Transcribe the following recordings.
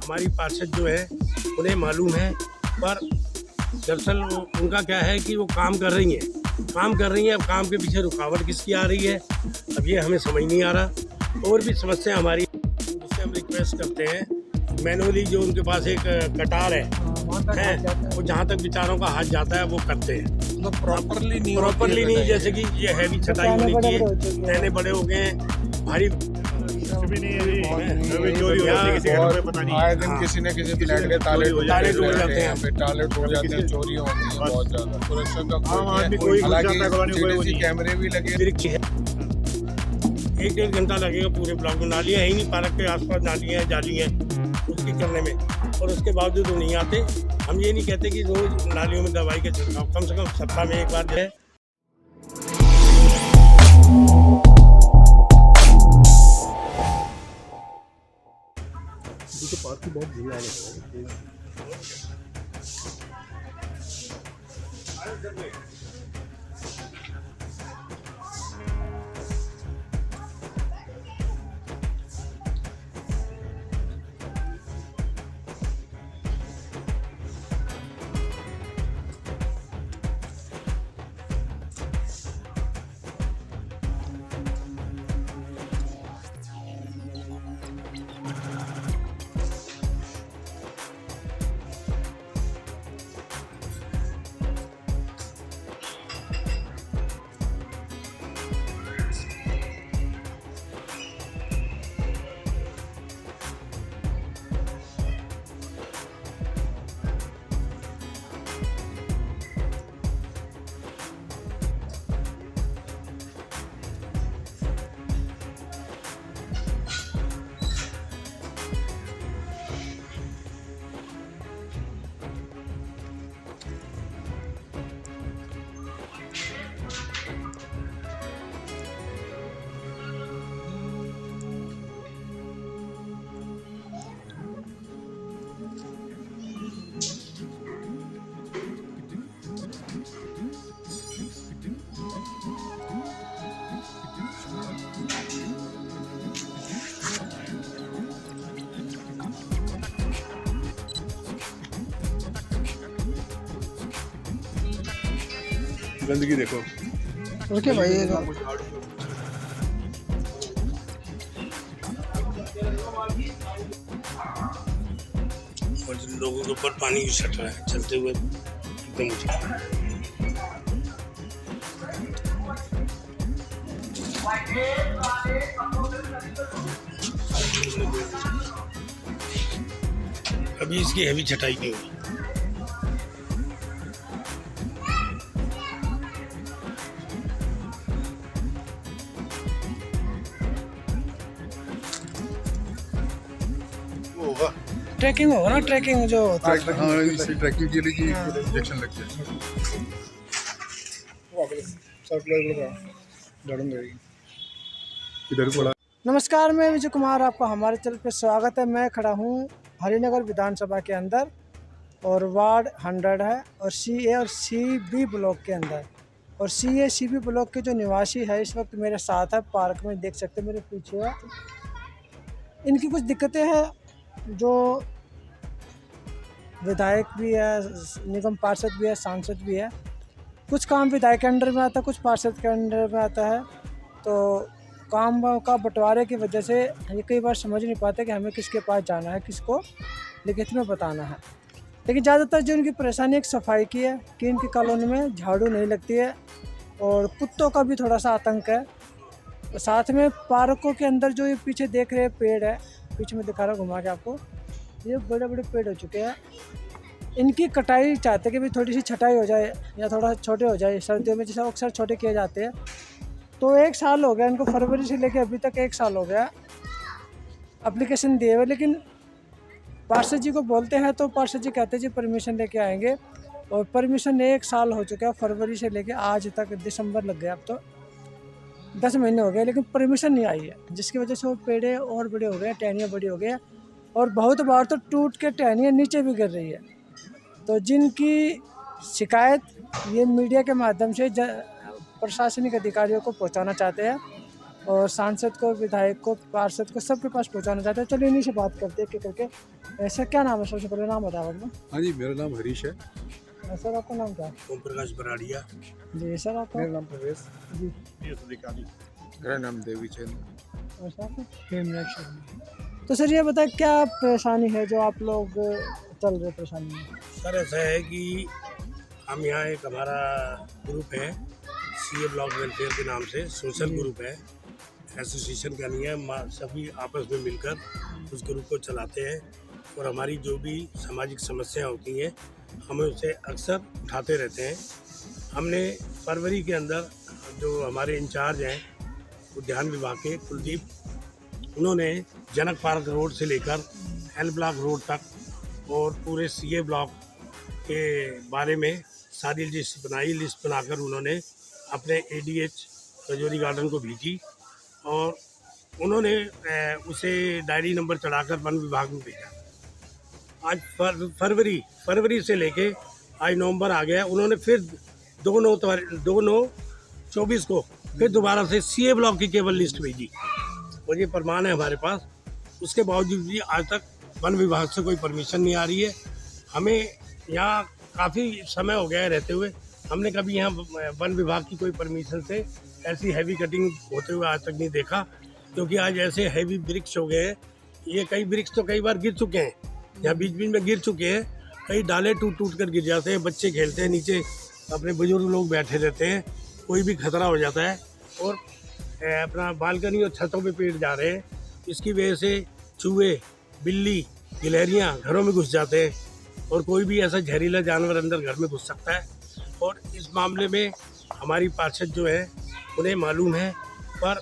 हमारी पार्षद जो है उन्हें मालूम है, पर दरअसल उनका क्या है कि वो काम कर रही हैं। अब काम के पीछे रुकावट किसकी आ रही है, अब ये हमें समझ नहीं आ रहा। और भी समस्या हमारी, जिससे हम रिक्वेस्ट करते हैं मैनुअली, जो उनके पास एक कटार है वो जहाँ तक विचारों का हाथ जाता है वो करते हैं, मतलब प्रॉपरली नहीं। जैसे कि ये हैवी छटाई होनी चाहिए, नैने बड़े हो गए हैं, भारी भी नहीं है। अभी चोरी हो जाती है, किसी का कोई पता नहीं। आए दिन किसी न किसी फ्लैट के ताले टूट जाते हैं, टूट जाते हैं, चोरी होती है बहुत ज्यादा। सुरक्षा का कोई हालांकि कैमरे भी लगे। 1-1.5 घंटा लगेगा पूरे ब्लॉक में। नालियाँ है ही नहीं, पार्क के आसपास नालियाँ हैं, जाली हैं उसकी करने में, और उसके बावजूद वो नहीं आते। हम ये नहीं कहते कि रोज नालियों में दवाई का छिड़काव, कम से कम सप्ताह में एक बार जो है। तो पार्क की बहुत भीड़ आ रही है। गंदगी देखो। ओके भाई, ये और जिन लोगों के ऊपर पानी छट रहा है चलते हुए एकदम अभी इसकी हैवी छटाई नहीं हुई। ट्रैकिंग होगा ना, ट्रैकिंग जो होता है। हाँ, इसी ट्रैकिंग के लिए इंजेक्शन लग जाए। नमस्कार, मैं विजय कुमार, आपका हमारे चैनल पे स्वागत है। मैं खड़ा हूँ हरिनगर विधानसभा के अंदर, और वार्ड 100 है, और CA और CB ब्लॉक के अंदर। और CA CB ब्लॉक के जो निवासी है इस वक्त मेरे साथ है, पार्क में देख सकते हैं मेरे पीछे है। इनकी कुछ दिक्कतें हैं, जो विधायक भी है, निगम पार्षद भी है, सांसद भी है। कुछ काम विधायक के अंडर में आता है, कुछ पार्षद के अंडर में आता है। तो काम का बंटवारे की वजह से ये कई बार समझ नहीं पाते कि हमें किसके पास जाना है, किसको लिखित में बताना है। लेकिन ज़्यादातर जो इनकी परेशानी एक सफाई की है कि इनकी कॉलोनी में झाड़ू नहीं लगती है, और कुत्तों का भी थोड़ा सा आतंक है। साथ में पार्कों के अंदर जो ये पीछे देख रहे हैं पेड़ है, पीछे में दिखा रहा हूँ घुमा के आपको, ये बड़े बड़े पेड़ हो चुके हैं। इनकी कटाई चाहते कि भी थोड़ी सी छटाई हो जाए या थोड़ा छोटे हो जाए, सर्दियों में जैसे अक्सर छोटे किए जाते हैं। तो 1 साल हो गया इनको, फरवरी से लेकर अभी तक 1 साल हो गया एप्लीकेशन दिए हुए। लेकिन पार्षद जी को बोलते हैं तो पार्षद जी कहते हैं जी परमिशन लेके आएंगे, और परमिशन 1 साल हो चुका है, फरवरी से लेके आज तक दिसंबर लग गया, अब तो 10 महीने हो गए, लेकिन परमिशन नहीं आई है। जिसकी वजह से वो पेड़े और बड़े हो गए, टहनियाँ बड़ी हो गई, और बहुत बार तो टूट के टहनियाँ नीचे भी गिर रही है। तो जिनकी शिकायत ये मीडिया के माध्यम से प्रशासनिक अधिकारियों को पहुंचाना चाहते हैं, और सांसद को, विधायक को, पार्षद को, सबके पास पहुंचाना चाहते हैं। चलिए इन्हीं से बात करते हैं एक एक करके। ऐसा क्या नाम है? सबसे पहले नाम बताओ अपना। हाँ जी, मेरा नाम हरीश है। सर आपका नाम क्या है? ओम प्रकाश बराड़िया। जी सर आपका? मेरा नाम प्रवेश। जी मेरा नाम देवी चंद। और सर आपका? हेमराज शर्मा। तो सर ये बताएं क्या परेशानी है जो आप लोग चल रहे परेशानी में? सर ऐसा है कि हम यहाँ एक हमारा ग्रुप है सीए ब्लॉक वेलफेयर के नाम से, सोशल ग्रुप है, एसोसिएशन का नहीं है, सभी आपस में मिलकर उस ग्रुप को चलाते हैं। और हमारी जो भी सामाजिक समस्याएं होती हैं हमें उसे अक्सर उठाते रहते हैं। हमने फरवरी के अंदर जो हमारे इंचार्ज हैं उद्यान विभाग के कुलदीप, उन्होंने जनक पार्क रोड से लेकर एल ब्लॉक रोड तक और पूरे सीए ब्लॉक के बारे में सारी लिस्ट बनाई। लिस्ट बनाकर उन्होंने अपने एडीएच रजौरी गार्डन को भेजी और उन्होंने उसे डायरी नंबर चढ़ाकर वन विभाग में भेजा। आज फरवरी से लेके आज नवंबर आ गया। उन्होंने फिर 2/9/24 को फिर दोबारा से सीए ब्लॉक की केवल लिस्ट भेजी और ये प्रमाण है हमारे पास। उसके बावजूद भी आज तक वन विभाग से कोई परमिशन नहीं आ रही है। हमें यहाँ काफ़ी समय हो गया है रहते हुए, हमने कभी यहाँ वन विभाग की कोई परमिशन से ऐसी हैवी कटिंग होते हुए आज तक नहीं देखा, क्योंकि आज ऐसे हैवी वृक्ष हो गए हैं। ये कई वृक्ष तो कई बार गिर चुके हैं, यहाँ बीच बीच में गिर चुके हैं, कई डाले टूट कर गिर जाते हैं, बच्चे खेलते हैं नीचे, अपने बुजुर्ग लोग बैठे रहते हैं, कोई भी खतरा हो जाता है और अपना बालकनी और छतों पे पेड़ जा रहे हैं। इसकी वजह से चूहे, बिल्ली, गिलहरियाँ घरों में घुस जाते हैं और कोई भी ऐसा जहरीला जानवर अंदर घर में घुस सकता है। और इस मामले में हमारी पार्षद जो है उन्हें मालूम है, पर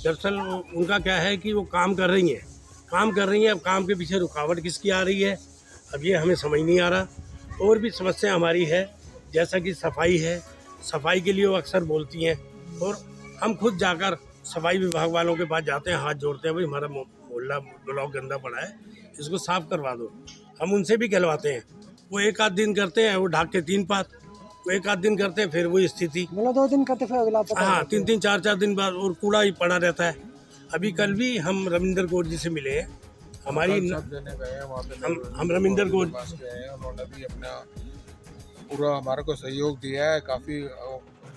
दरअसल उनका क्या है कि वो काम कर रही हैं। अब काम के पीछे रुकावट किसकी आ रही है, अब ये हमें समझ नहीं आ रहा। और भी समस्या हमारी है, जैसा कि सफाई है, सफाई के लिए वो अक्सर बोलती हैं और हम खुद जाकर सफाई विभाग वालों के पास जाते हैं, हाथ जोड़ते हैं, भाई हमारा मोहल्ला ब्लॉक गंदा पड़ा है, इसको साफ करवा दो। हम उनसे भी कहलवाते हैं, वो एक आध दिन करते हैं, वो ढाक के 3 पात, वो एक आध दिन करते हैं, फिर वही स्थिति, मतलब 2 दिन करते फिर अगला पता। हाँ 3-3 4-4 दिन बाद और कूड़ा ही पड़ा रहता है। अभी कल भी हम रविंदर गौड़ जी से मिले हैं, हमारी हम रविंदर गौड़ गए हैं, उन्होंने भी अपना पूरा हमारे को सहयोग दिया है, काफ़ी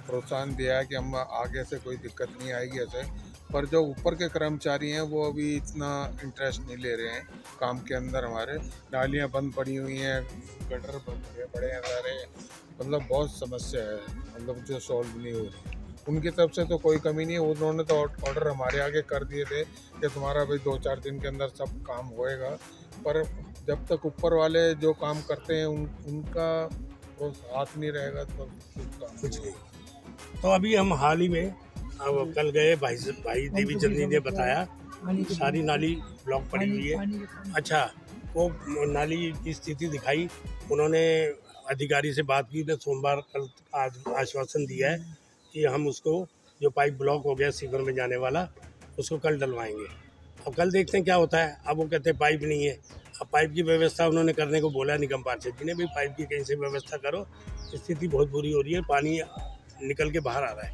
प्रोत्साहन दिया है कि हम आगे से कोई दिक्कत नहीं आएगी ऐसे। पर जो ऊपर के कर्मचारी हैं वो अभी इतना इंटरेस्ट नहीं ले रहे हैं काम के अंदर। हमारे नालियाँ बंद पड़ी हुई हैं, गटर बंद पड़े हैं सारे, मतलब बहुत समस्या है, मतलब जो सॉल्व नहीं हो रही। उनकी तरफ से तो कोई कमी नहीं है, उन्होंने तो ऑर्डर हमारे आगे कर दिए थे कि तुम्हारा भाई 2-4 दिन के अंदर सब काम होएगा। पर जब तक ऊपर वाले जो काम करते हैं उनका वो हाथ नहीं रहेगा तो कुछ नहीं। तो अभी हम हाल ही में अब कल गए, भाई देवी चंदी ने बताया सारी नाली ब्लॉक पड़ी हुई है। अच्छा, वो नाली की स्थिति दिखाई, उन्होंने अधिकारी से बात की, ने सोमवार कल आज आश्वासन दिया है कि हम उसको जो पाइप ब्लॉक हो गया सीवर में जाने वाला उसको कल डलवाएंगे। अब कल देखते हैं क्या होता है। अब वो कहते हैं पाइप नहीं है, अब पाइप की व्यवस्था उन्होंने करने को बोला निगम पार्षद जी ने, भाई पाइप की कहीं से व्यवस्था करो, स्थिति बहुत बुरी हो रही है, पानी निकल के बाहर आ रहा है।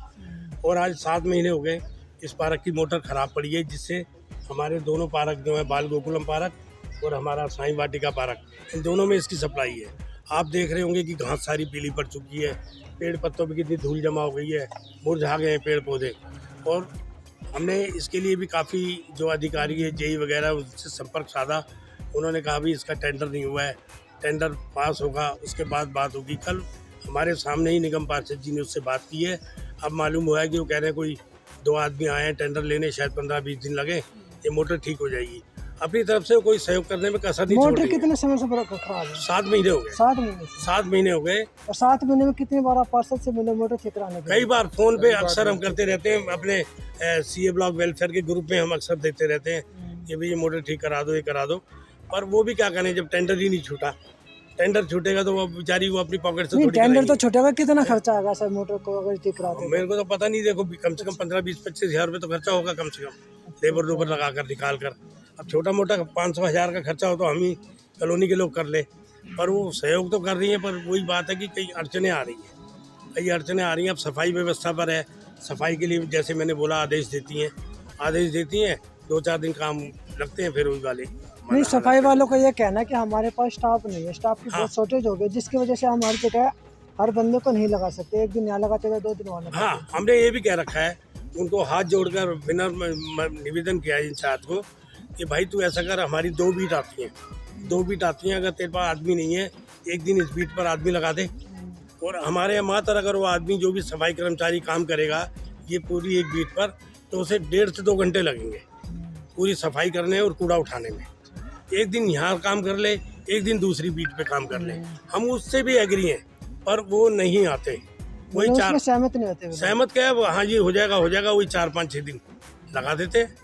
और आज 7 महीने हो गए, इस पार्क की मोटर ख़राब पड़ी है, जिससे हमारे दोनों पार्क जो है, बाल गोकुलम पार्क और हमारा साईं वाटिका पार्क, इन दोनों में इसकी सप्लाई है। आप देख रहे होंगे कि घास सारी पीली पड़ चुकी है, पेड़ पत्तों पर कितनी धूल जमा हो गई है, मुरझा गए हैं पेड़ पौधे। और हमने इसके लिए भी काफ़ी जो अधिकारी है, जेई वगैरह, उससे संपर्क साधा। उन्होंने कहा भी इसका टेंडर नहीं हुआ है, टेंडर पास होगा उसके बाद बात होगी। कल हमारे सामने ही निगम पार्षद जी ने उससे बात की है। अब मालूम हुआ है कि वो कह रहे हैं कोई 2 आदमी आए हैं टेंडर लेने, शायद 15-20 दिन लगे, ये मोटर ठीक हो जाएगी। अपनी तरफ से कोई सहयोग करने में कसर नहीं छोड़ रही है। मोटर कितने समय से खराब है? 7 महीने हो गए। 7 महीने से? 7 महीने हो गए। और 7 महीने में कितनी बार आप पार्षद से मिले मोटर ठीक कराने के लिए? कई बार फ़ोन पे अक्सर हम करते रहते हैं, अपने सीए ब्लॉक वेलफेयर के ग्रुप में हम अक्सर देते रहते हैं कि भाई ये मोटर ठीक करा दो, ये करा दो। पर वो भी क्या करें जब टेंडर ही नहीं छूटा। टेंडर छूटेगा तो वो बेचारी वो अपनी पॉकेट से थोड़ी टेंडर तो छूटेगा, कितना खर्चा आएगा सर मोटर को अगर ठीक कराते हैं? मेरे को तो पता नहीं, देखो कम से कम 15-20-25 हज़ार रुपये तो खर्चा होगा कम से कम, लेबर लगा कर निकाल कर। अब छोटा मोटा 500-1000 का खर्चा हो तो हम ही कॉलोनी के लोग कर ले। पर वो सहयोग तो कर रही हैं, पर वही बात है कि कई अड़चनें आ रही हैं, अब सफाई व्यवस्था पर है, सफाई के लिए जैसे मैंने बोला आदेश देती हैं 2-4 दिन काम लगते हैं, फिर वही वाले नहीं, सफाई वालों का ये कहना है कि हमारे पास स्टाफ नहीं है, स्टाफ की हाँ। बहुत शॉर्टेज हो गई, जिसकी वजह से हम हर जगह हर बंदे को नहीं लगा सकते। एक दिन यहाँ लगाते थे, 2 दिन वहाँ लगाते हाँ, हमने ये भी कह रखा है, उनको हाथ जोड़कर निवेदन किया है इंचार्ज को कि भाई तू ऐसा कर, हमारी 2 बीट आती हैं, 2 बीट आती हैं, अगर तेरे पास आदमी नहीं है एक दिन इस बीट पर आदमी लगा दे, और हमारे यहाँ मात्र अगर वो आदमी जो भी सफाई कर्मचारी काम करेगा ये पूरी एक बीट पर, तो उसे 1.5 से 2 घंटे लगेंगे पूरी सफाई करने और कूड़ा उठाने में। एक दिन यहाँ काम कर ले, एक दिन दूसरी बीट पे काम कर ले, हम उससे भी एग्री हैं, पर वो नहीं आते। वही मतलब 4 उसमें सहमत नहीं होते वो। सहमत क्या है वो, हाँ जी हो जाएगा, वही 4-5-6 दिन लगा देते हैं,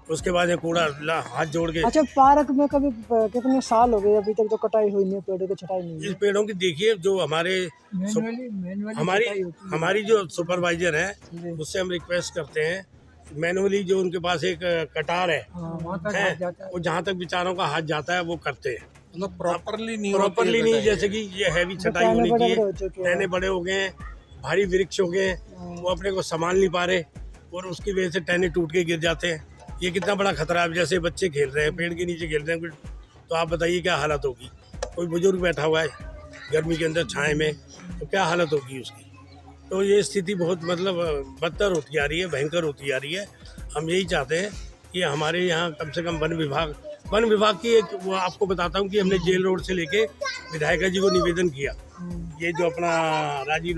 उसके बाद ये कूड़ा हाथ जोड़ के। अच्छा, पार्क में कभी कितने साल हो गए अभी तक तो कटाई हुई नहीं है, पेड़ों की छटाई नहीं इस है? पेड़ों की देखिए जो हमारी जो सुपरवाइजर है जी। उससे हम रिक्वेस्ट करते हैं मैनुअली, जो उनके पास एक कटार है, वो जहाँ तक बेचारों का हाथ जाता है वो करते हैं, मतलब प्रॉपरली नहीं नहीं, जैसे कि ये हैवी छटाई होनी बड़े चाहिए, हो चुके हैं। टहने बड़े हो गए हैं, भारी वृक्ष हो गए हैं, वो अपने को संभाल नहीं पा रहे और उसकी वजह से टहने टूट के गिर जाते हैं। ये कितना बड़ा खतरा है, जैसे बच्चे खेल रहे हैं पेड़ के नीचे खेल रहे हैं, तो आप बताइए क्या हालत होगी। कोई बुजुर्ग बैठा हुआ है गर्मी के अंदर छाए में, तो क्या हालत होगी उसकी। तो ये स्थिति बहुत मतलब बदतर होती आ रही है, भयंकर होती आ रही है। हम यही चाहते हैं कि हमारे यहाँ कम से कम वन विभाग की एक, वो आपको बताता हूँ कि हमने जेल रोड से लेके विधायिका जी को निवेदन किया, ये जो अपना राजीव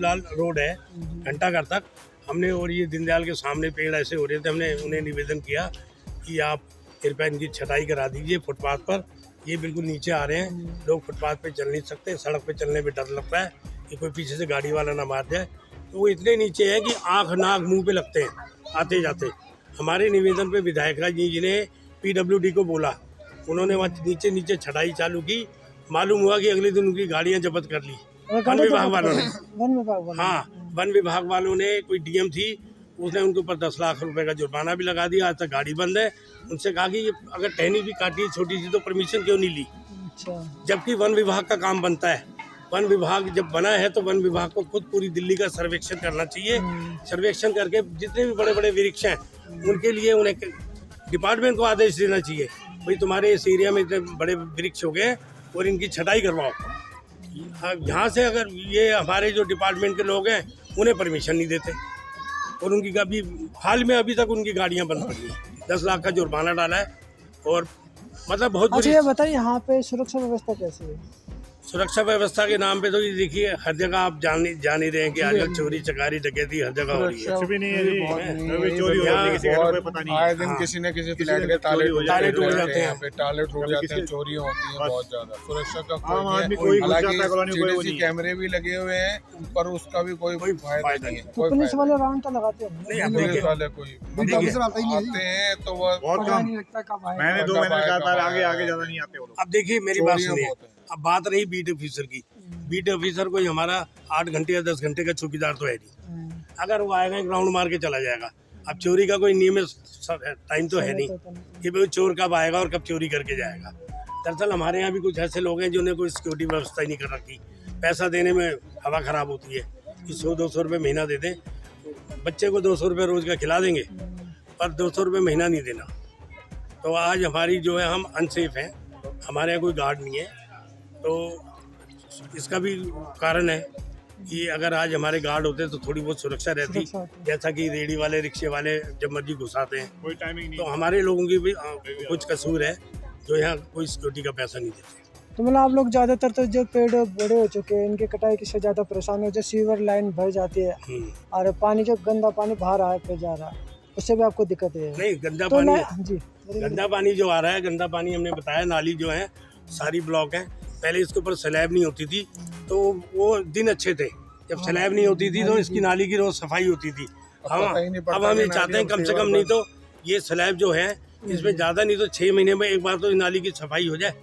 लाल रोड है घंटाघर तक हमने, और ये दीनदयाल के सामने पेड़ ऐसे हो रहे थे, हमने उन्हें निवेदन किया कि आप कृपया इनकी छटाई करा दीजिए फुटपाथ पर, ये बिल्कुल नीचे आ रहे हैं, लोग फुटपाथ पे चल नहीं सकते, सड़क पे चलने में डर लगता है कि कोई पीछे से गाड़ी वाला ना मार जाए, तो वो इतने नीचे है कि आँख नाक मुंह पे लगते हैं आते जाते। हमारे निवेदन पे विधायिका जी ने PWD को बोला, उन्होंने वहाँ नीचे छटाई चालू की, मालूम हुआ कि अगले दिन उनकी गाड़ियाँ जब्त कर ली वन विभाग वालों ने। हाँ, वन विभाग वालों ने, कोई DM थी, उसने उनके ऊपर 10 लाख रुपए का जुर्माना भी लगा दिया, आज तक गाड़ी बंद है। उनसे कहा कि अगर टहनी भी काटी है छोटी सी तो परमिशन क्यों नहीं ली, जबकि वन विभाग का काम बनता है। वन विभाग जब बना है तो वन विभाग को खुद पूरी दिल्ली का सर्वेक्षण करना चाहिए, सर्वेक्षण करके जितने भी बड़े बड़े वृक्ष हैं उनके लिए उन्हें डिपार्टमेंट को आदेश देना चाहिए, भाई तुम्हारे इस एरिया में इतने बड़े वृक्ष हो गए और इनकी छटाई करवाओ। यहाँ से अगर ये हमारे जो डिपार्टमेंट के लोग हैं उन्हें परमिशन नहीं देते, और उनकी अभी हाल में अभी तक उनकी गाड़ियाँ बंद पड़ी हैं, 10 लाख का जुर्माना डाला है, और मतलब बहुत अच्छा, ये बताइए यहाँ पे सुरक्षा व्यवस्था कैसी है? सुरक्षा व्यवस्था के नाम पे तो ये देखिए हर जगह आप जान ही रहे हैं कि आजकल चोरी चकारी डकैती हर जगह हो रही है। कुछ भी नहीं है जी, चोरी हो रही है, किसी का कोई पता नहीं। आए दिन किसी न किसी फ्लैट के ताले टूट जाते हैं, चोरियां होती हैं बहुत ज्यादा। सुरक्षा का कोई, हालांकि कैमरे भी लगे हुए हैं, पर उसका भी कोई फायदा नहीं है। पुलिस वाले राउंड तो लगाते हैं, पुलिस वाले कोई आते हैं तो वो बहुत कम, मैंने 2 महीने लगातार आगे ज्यादा नहीं आते वो लोग। अब देखिए मेरी बात सुनिए, अब बात रही बीट ऑफिसर की, बीट ऑफिसर कोई हमारा 8 घंटे या 10 घंटे का चौकीदार तो है नहीं, अगर वो आएगा एक राउंड मार के चला जाएगा। अब चोरी का कोई नियमित टाइम तो है नहीं कि भाई चोर कब आएगा और कब चोरी करके जाएगा। दरअसल हमारे यहाँ भी कुछ ऐसे लोग हैं जिन्हें कोई सिक्योरिटी व्यवस्था ही नहीं कर रखी, पैसा देने में हवा खराब होती है कि 100-200 रुपये महीना दे दें, बच्चे को 200 रुपये रोज का खिला देंगे पर 200 रुपये महीना नहीं देना। तो आज हमारी जो है हम अनसेफ हैं, हमारे यहाँ कोई गार्ड नहीं है, तो इसका भी कारण है कि अगर आज हमारे गार्ड होते तो थोड़ी बहुत सुरक्षा रहती, जैसा कि रेडी वाले रिक्शे वाले जब मर्जी घुसाते हैं, कोई टाइमिंग नहीं। तो हमारे लोगों की भी कुछ कसूर है जो यहाँ कोई सिक्योरिटी का पैसा नहीं देते। तो मतलब आप लोग ज़्यादातर तो जो पेड़ बड़े हो चुके हैं इनकी कटाई से ज़्यादा परेशान हो, जो सीवर लाइन भर जाती है और पानी जो गंदा पानी बाहर आ पे जा रहा है, उससे भी आपको दिक्कत है? नहीं, गंदा तो पानी जी, गंदा पानी जो आ रहा है, गंदा पानी हमने बताया, नाली जो है सारी ब्लॉक है। पहले इसके ऊपर स्लैब नहीं होती थी तो वो दिन अच्छे थे, जब स्लैब नहीं होती थी तो इसकी नाली की रोज सफाई होती थी। अब हम ये चाहते हैं कम से कम नहीं तो ये स्लैब जो है इसमें ज़्यादा नहीं तो 6 महीने में एक बार तो नाली की सफाई हो जाए,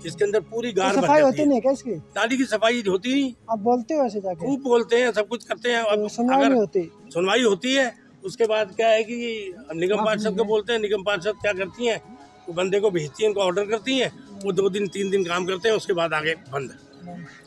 इसके अंदर पूरी गार सफाई होती नहीं क्या इसकी? नाली की सफाई होती नहीं, आप बोलते हो ऐसे जाके? खूब बोलते हैं, सब कुछ करते हैं, अब सुनवाई होती, सुनवाई होती है। उसके बाद क्या है कि निगम पार्षद को बोलते हैं, निगम पार्षद क्या करती हैं, वो बंदे को भेजती हैं, उनको ऑर्डर करती हैं, वो 2 दिन 3 दिन काम करते हैं, उसके बाद आगे बंद।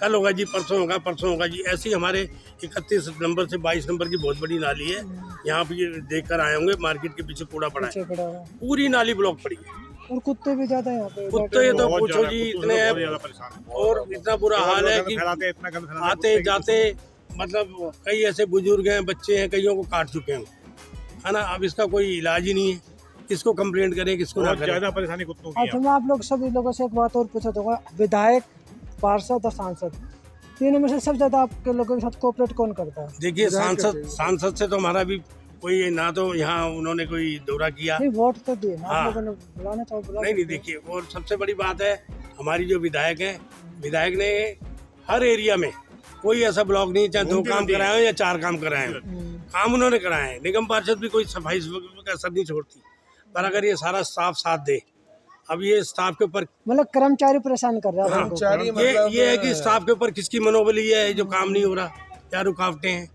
कल होगा जी, परसों होगा, परसों होगा जी। ऐसी हमारे 31 नंबर से 22 नंबर की बहुत बड़ी नाली है। यहाँ पे ये देख कर आए होंगे, मार्केट के पीछे कूड़ा पड़ा पीछे है, पड़ा है। पूरी नाली ब्लॉक पड़ी है। और कुत्ते भी ज्यादा हैं यहाँ पे। कुत्ते तो बहुत पूछो ज्यादा, जी, कुत्तों से इतने बहुत ज्यादा परेशान हैं। और इतना बुरा हाल है कि फैलाते हैं, इतना गंद फैलाते हैं आते कुत्ते की जाते, मतलब कई ऐसे बुजुर्ग हैं, बच्चे हैं, कईयों को काट चुके हैं, है ना। अब इसका कोई इलाज ही नहीं है, किसको कंप्लेंट करें, किसको ना बहुत करें। ज्यादा परेशानी कुत्तों की अच्छा, है। मैं आप लोग सभी लोगों से एक बात और पूछा दूंगा, विधायक, पार्षद और सांसद, तीनों में से सबसे ज्यादा आपके लोगों के साथ कोऑपरेट कौन करता है? देखिए, सांसद से तो हमारा भी कोई ना, तो यहाँ उन्होंने कोई दौरा किया नहीं, वोट तो दिए ना, हाँ। आप लोगों ने बुलाना चाहो बुला नहीं, सकते हो। देखिए, और सबसे बड़ी बात है, हमारी जो विधायक है, विधायक ने हर एरिया में कोई ऐसा ब्लॉक नहीं, चाहे 2 काम कराए हो या 4 काम कराए हो, काम उन्होंने कराए हैं। निगम पार्षद भी कोई सफाई का असर नहीं छोड़ती, पर अगर ये सारा स्टाफ साथ दे, अब ये स्टाफ के ऊपर, मतलब कर्मचारी परेशान कर रहा है हाँ, आपको। कर्मचारी मतलब ये है कि स्टाफ के ऊपर किसकी मनोबली है, जो काम नहीं हो रहा, क्या रुकावटें हैं।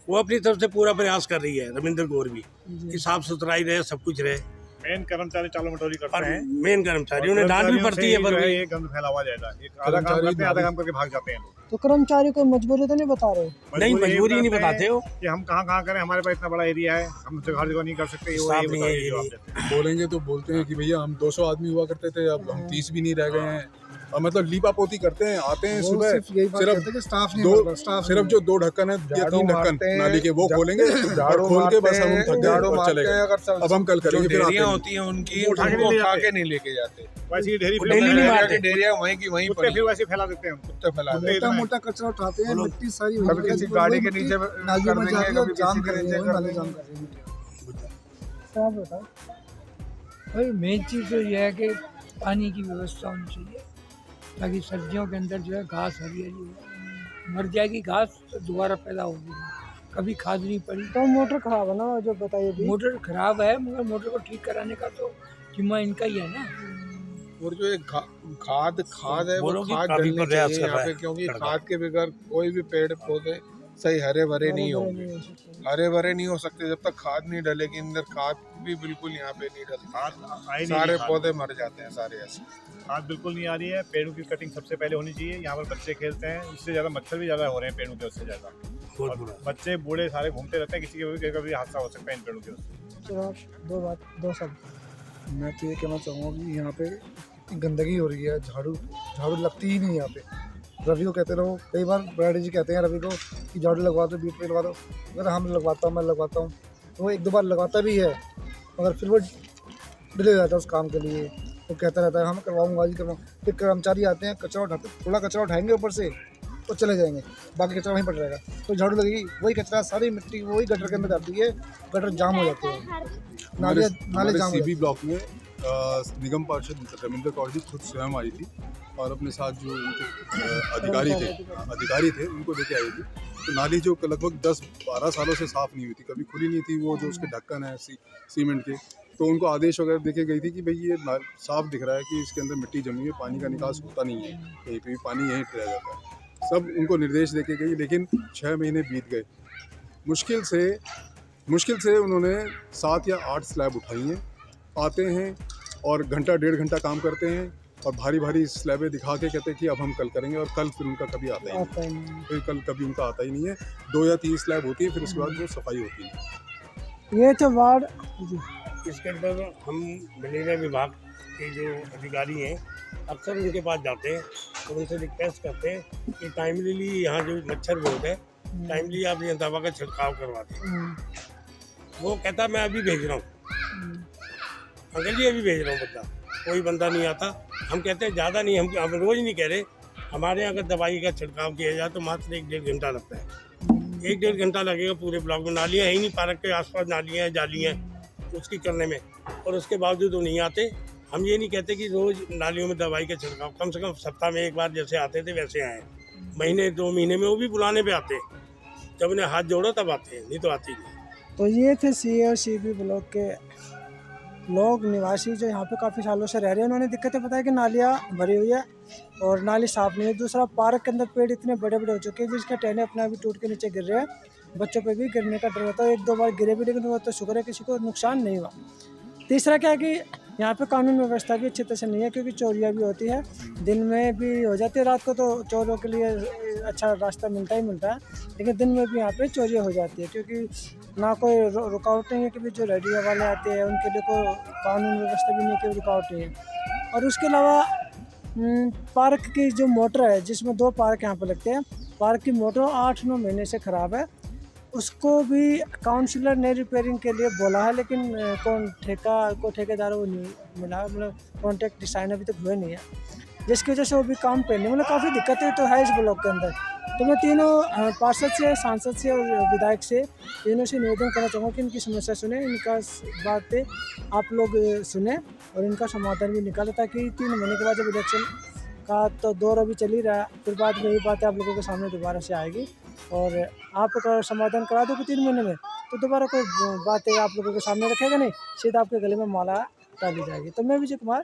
वो अपनी तरफ से पूरा प्रयास कर रही है, रविंद्र कौर भी, कि साफ सुथराई रहे, सब कुछ रहे। मेन कर्मचारी चालो मटोरी करते और हैं, मेन कर्मचारी, उन्हें डांट भी पड़ती है, पर ये गंद फैला हुआ ज्यादा, आधा काम करते हैं, आधा काम करके भाग जाते हैं लोग। तो कर्मचारी को मजबूरी तो नहीं बता रहे? नहीं, मजबूरी नहीं बताते हो कि हम कहाँ करें, हमारे पास इतना बड़ा एरिया है, हम हर जगह नहीं कर सकते। स्टाफ नहीं है, ये नहीं। बोलेंगे तो बोलते हैं कि भैया हम 200 आदमी हुआ करते थे, अब हम 30 भी नहीं रह गए हैं। और मतलब लीपा पोती करते हैं, आते हैं सुबह, सिर्फ जो 2 ढक्कन है या 3 ढक्कन नाली के, वो खोलेंगे और खोल के बस हम थक गए और चले गए, अब हम कल करेंगे। फिर आते हैं, होती हैं उनकी, उठा के उनको नहीं उठा जाते। के नहीं लेके जाते। वैसे ही ढेरी डेरिया वहीं की वहीं कुत्ते पर फिर वैसे फैला देते हैं, कुत्ते फैला देते हैं। मोटा कचरा उठाते हैं, मिट्टी सारी कभी किसी गाड़ी के नीचे कर देंगे, कभी किसी के नीचे कर देंगे। साहब बताओ। भाई मेन चीज़ तो यह है कि पानी की व्यवस्था होनी चाहिए, ताकि सर्दियों के अंदर जो है घास हरियाली हो। मर जाएगी घास तो दोबारा पैदा होगी, कभी खाद नहीं पड़ी। तो मोटर खराब है ना, जो बताइए भी। मोटर खराब है, मगर मोटर को ठीक कराने का तो जिम्मा इनका ही है ना। और जो एक खाद है, वो बोलो कि खाद काफी डलनी प्रयास चाहिए कर यहाँ रहा पे, है क्योंकि लड़का। खाद के बगैर कोई भी पेड़ पौधे सही हरे भरे नहीं होंगे। हरे भरे नहीं हो सकते जब तक खाद नहीं डलेगी अंदर। खाद भी बिल्कुल यहाँ पे नहीं डलती, सारे पौधे मर जाते हैं सारे ऐसे। खाद बिल्कुल नहीं आ रही है। पेड़ों की कटिंग सबसे पहले होनी चाहिए। यहाँ पर बच्चे खेलते हैं, इससे ज़्यादा मच्छर भी ज़्यादा हो रहे हैं पेड़ों के, उससे ज़्यादा। बहुत बुरा। बच्चे बूढ़े सारे घूमते रहते हैं, किसी के भी कभी हादसा हो सकता है इन पेड़ों के उससे। चलो, 2 शब्द। मैं तो ये कहना चाहूँगा कि यहाँ पे इतनी गंदगी हो रही है, झाड़ू लगती ही नहीं यहाँ पे। रवि को कहते रहो, कई बार बराड़ी जी कहते हैं रवि को कि झाड़ू लगवा दो, बीट पे लगवा दो। अगर हम लगवाता हूँ, मैं लगवाता हूँ, तो वो 1-2 बार लगाता भी है, मगर फिर वो डिले हो जाता है उस काम के लिए। वो कहता रहता है हम करवाऊँगा जी करवाऊँ। फिर कर्मचारी आते हैं, कचरा उठाते, थोड़ा कचरा उठाएंगे ऊपर से तो चले जाएंगे, बाकी कचरा वहीं पड़ रहेगा। तो झाड़ू लगेगी, वही कचरा, सारी मिट्टी वही गटर के अंदर जाती है, गटर जाम हो जाते हैं, नाले जाम हो सीबी ब्लॉक में निगम पार्षद रविंद्र कौर जी खुद स्वयं आई थी और अपने साथ जो उनके अधिकारी थे उनको लेके आई थी। तो नाली जो लगभग 10-12 सालों से साफ़ नहीं हुई थी, कभी खुली नहीं थी, वो जो उसके ढक्कन है सीमेंट के, तो उनको आदेश वगैरह देके गई थी कि भाई ये साफ दिख रहा है कि इसके अंदर मिट्टी जमी है, पानी का निकास होता नहीं है, कहीं पे भी पानी यहीं रह जाता है। सब उनको निर्देश देके गई, लेकिन 6 महीने बीत गए। मुश्किल से उन्होंने 7 या 8 स्लैब उठाई हैं। आते हैं और घंटा 1.5 घंटा काम करते हैं और भारी स्लैबें दिखा के कहते हैं कि अब हम कल करेंगे, और कल फिर उनका कभी आता ही नहीं, फिर कल कभी उनका आता ही नहीं है। 2 या 3 स्लैब होती है, फिर उसके बाद वो सफाई होती है। ये तो वार्ड इसके अंदर हम मलेरिया विभाग के जो अधिकारी हैं अक्सर उनके पास जाते हैं और उनसे रिक्वेस्ट करते हैं कि टाइमली यहाँ जो मच्छर बहुत है, टाइमली आप ये दवा का छिड़काव करवा दें। वो कहता मैं अभी भेज रहा हूँ, अंकल जी अभी भेज रहा हूँ बंदा, कोई बंदा नहीं आता। हम कहते हैं ज़्यादा नहीं, हम रोज़ नहीं कह रहे, हमारे यहाँ अगर दवाई का छिड़काव किया जाए तो मात्र 1-1.5 घंटा लगता है। 1-1.5 घंटा लगेगा पूरे ब्लॉक में। नालियाँ है ही नहीं, पार्क के आसपास नालियाँ हैं, जालियाँ हैं उसकी करने में, और उसके बावजूद वो नहीं आते। हम ये नहीं कहते कि रोज़ नालियों में दवाई का छिड़काव, कम से कम सप्ताह में 1 बार जैसे आते थे वैसे आए। महीने 2 महीने में वो भी बुलाने पे आते हैं, जब उन्हें हाथ जोड़ो तब आते हैं, नहीं तो आती नहीं। तो ये थे सी और सीबी ब्लॉक के लोग, निवासी जो यहाँ पे काफ़ी सालों से रह रहे हैं। उन्होंने दिक्कतें बताया कि नालियाँ भरी हुई है और नाली साफ नहीं है। दूसरा, पार्क के अंदर पेड़ इतने बड़े बड़े हो चुके हैं जिसके टहने अपना भी टूट के नीचे गिर रहे हैं, बच्चों पे भी गिरने का डर होता है। 1-2 बार गिरे भी, लेकिन वो तो शुक्र है किसी को नुकसान नहीं हुआ। तीसरा क्या है कि यहाँ पे कानून व्यवस्था भी अच्छी तरह से नहीं है, क्योंकि चोरियाँ भी होती है, दिन में भी हो जाती है, रात को तो चोरों के लिए अच्छा रास्ता मिलता ही मिलता है, लेकिन दिन में भी यहाँ पे चोरियाँ हो जाती है, क्योंकि ना कोई रुकावट नहीं है कि भी जो रेडियो वाले आते हैं उनके लिए कोई कानून व्यवस्था भी नहीं है कि रुकावट नहीं है। और उसके अलावा पार्क की जो मोटर है, जिसमें 2 पार्क यहाँ पर लगते हैं, पार्क की मोटर 8-9 महीने से ख़राब है। उसको भी काउंसलर ने रिपेयरिंग के लिए बोला है, लेकिन ठेकेदार वो नहीं मिला, मतलब कॉन्ट्रैक्ट डिसाइन अभी तक हुए नहीं है, जिसकी वजह से वो भी काम पेंडिंग, मतलब काफ़ी दिक्कतें तो है इस ब्लॉक के अंदर। तो मैं तीनों पार्षद से, सांसद से और विधायक से, तीनों से निवेदन करना चाहूँगा कि इनकी समस्या सुने, इनका बात पे आप लोग सुने और इनका समाधान भी निकालें, ताकि 3 महीने के बाद जब इलेक्शन का तो दौर अभी चल ही रहा है, फिर बाद में यही बातें आप लोगों के सामने दोबारा से आएगी और आप अगर समाधान करा दोगे 3 महीने में, तो दोबारा कोई बातें आप लोगों के सामने रखेगा नहीं, सीधा आपके गले में माला डाली जाएगी। तो मैं विजय कुमार,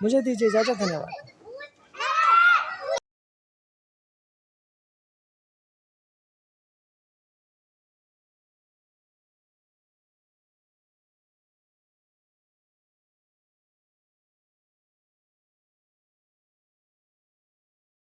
मुझे दीजिए इजाज़त, धन्यवाद।